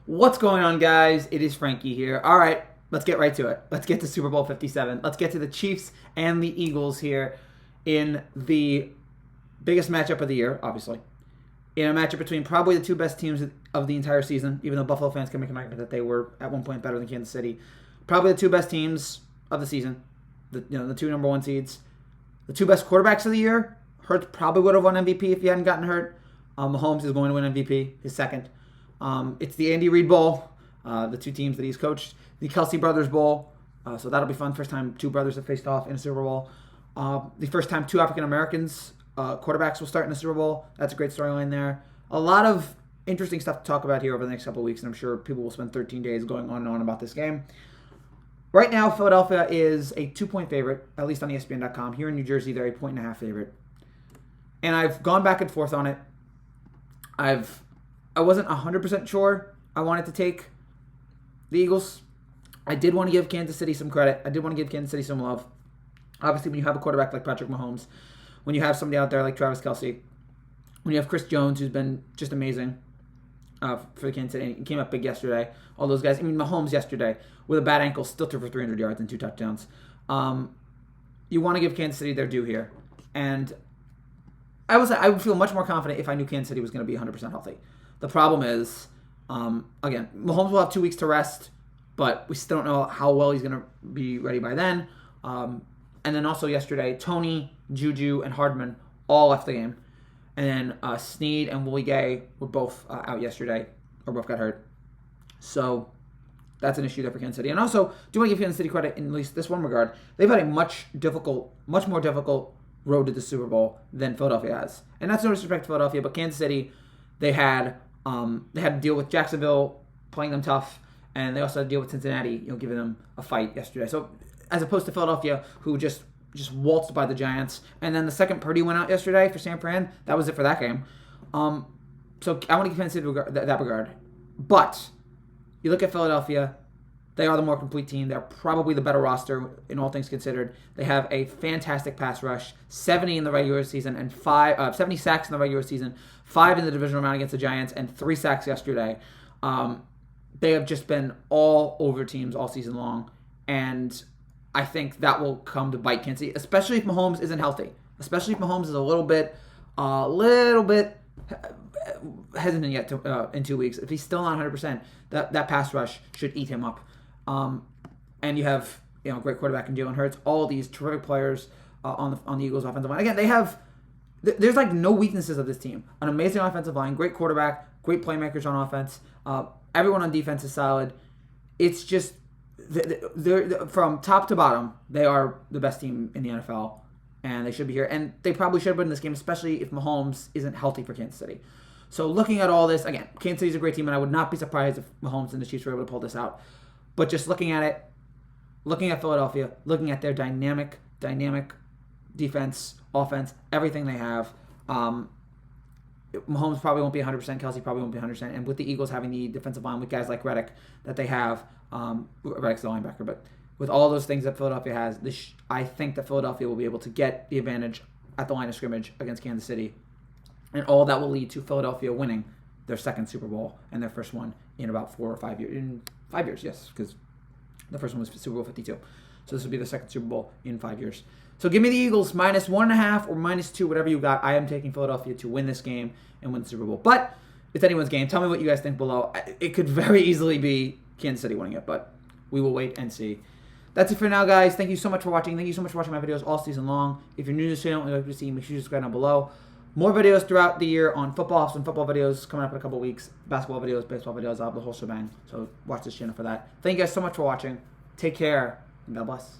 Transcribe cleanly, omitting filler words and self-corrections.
What's going on, guys? It is Frankie here. All right, let's get right to it. Let's get to Super Bowl 57. Let's get to the Chiefs and the Eagles here in the biggest matchup of the year, obviously. In a matchup between probably the two best teams of the entire season, even though Buffalo fans can make an argument that they were at one point better than Kansas City. Probably the two best teams of the season, the two number one seeds. The two best quarterbacks of the year. Hurts probably would have won MVP if he hadn't gotten hurt. Mahomes is going to win MVP, his second. It's the Andy Reid Bowl, the two teams that he's coached. The Kelsey Brothers Bowl, so that'll be fun. First time two brothers have faced off in a Super Bowl. The first time two African Americans quarterbacks will start in the Super Bowl. That's a great storyline there. A lot of interesting stuff to talk about here over the next couple of weeks, and I'm sure people will spend 13 days going on and on about this game. Right now, Philadelphia is a 2-point favorite, at least on ESPN.com. Here in New Jersey, they're a 1.5 favorite. And I've gone back and forth on it. I wasn't 100% sure I wanted to take the Eagles. I did want to give Kansas City some credit. I did want to give Kansas City some love. Obviously, when you have a quarterback like Patrick Mahomes, when you have somebody out there like Travis Kelce, when you have Chris Jones, who's been just amazing for the Kansas City, he came up big yesterday. All those guys. I mean, Mahomes yesterday, with a bad ankle, still threw for 300 yards and 2 touchdowns. You want to give Kansas City their due here. And I would feel much more confident if I knew Kansas City was going to be 100% healthy. The problem is, again, Mahomes will have 2 weeks to rest, but we still don't know how well he's going to be ready by then. And then also yesterday, Tony, Juju, and Hardman all left the game. And then Snead and Willie Gay were both out yesterday, or both got hurt. So that's an issue there for Kansas City. And also, do want to give Kansas City credit in at least this one regard. They've had a much more difficult road to the Super Bowl than Philadelphia has. And that's no disrespect to Philadelphia, but Kansas City, they had to deal with Jacksonville playing them tough, and they also had to deal with Cincinnati, giving them a fight yesterday. So as opposed to Philadelphia, who just waltzed by the Giants, and then the second Purdy went out yesterday for San Fran, that was it for that game. So I want to give Kansas City that regard. But you look at Philadelphia, they are the more complete team. They're probably the better roster in all things considered. They have a fantastic pass rush, 70 in the regular season and 70 sacks in the regular season, 5 in the divisional round against the Giants, and 3 sacks yesterday. They have just been all over teams all season long, and I think that will come to bite Kansas City, especially if Mahomes isn't healthy. Especially if Mahomes is a little bit hesitant yet in 2 weeks. If he's still not 100%, that pass rush should eat him up. And you have great quarterback in Jalen Hurts. All of these terrific players on the Eagles' offensive line. Again, there's like no weaknesses of this team. An amazing offensive line, great quarterback, great playmakers on offense. Everyone on defense is solid. It's just they're from top to bottom, they are the best team in the NFL, and they should be here. And they probably should have been in this game, especially if Mahomes isn't healthy for Kansas City. So looking at all this, again, Kansas City's a great team, and I would not be surprised if Mahomes and the Chiefs were able to pull this out. But just looking at it, looking at Philadelphia, looking at their dynamic defense, offense, everything they have, Mahomes probably won't be 100%. Kelsey probably won't be 100%. And with the Eagles having the defensive line with guys like Reddick that they have, Reddick's the linebacker, but with all those things that Philadelphia has, I think that Philadelphia will be able to get the advantage at the line of scrimmage against Kansas City. And all that will lead to Philadelphia winning their second Super Bowl and their first one in about 4 or 5 years. In 5 years, yes, because the first one was Super Bowl 52. So this will be the second Super Bowl in 5 years. So give me the Eagles -1.5 or -2, whatever you got. I am taking Philadelphia to win this game and win the Super Bowl. But it's anyone's game. Tell me what you guys think below. It could very easily be Kansas City winning it, but we will wait and see. That's it for now, guys. Thank you so much for watching. Thank you so much for watching my videos all season long. If you're new to this channel and you'd like to see, make sure you subscribe down below. More videos throughout the year on football. Some football videos coming up in a couple weeks. Basketball videos, baseball videos. I'll have the whole shebang. So watch this channel for that. Thank you guys so much for watching. Take care, and God bless.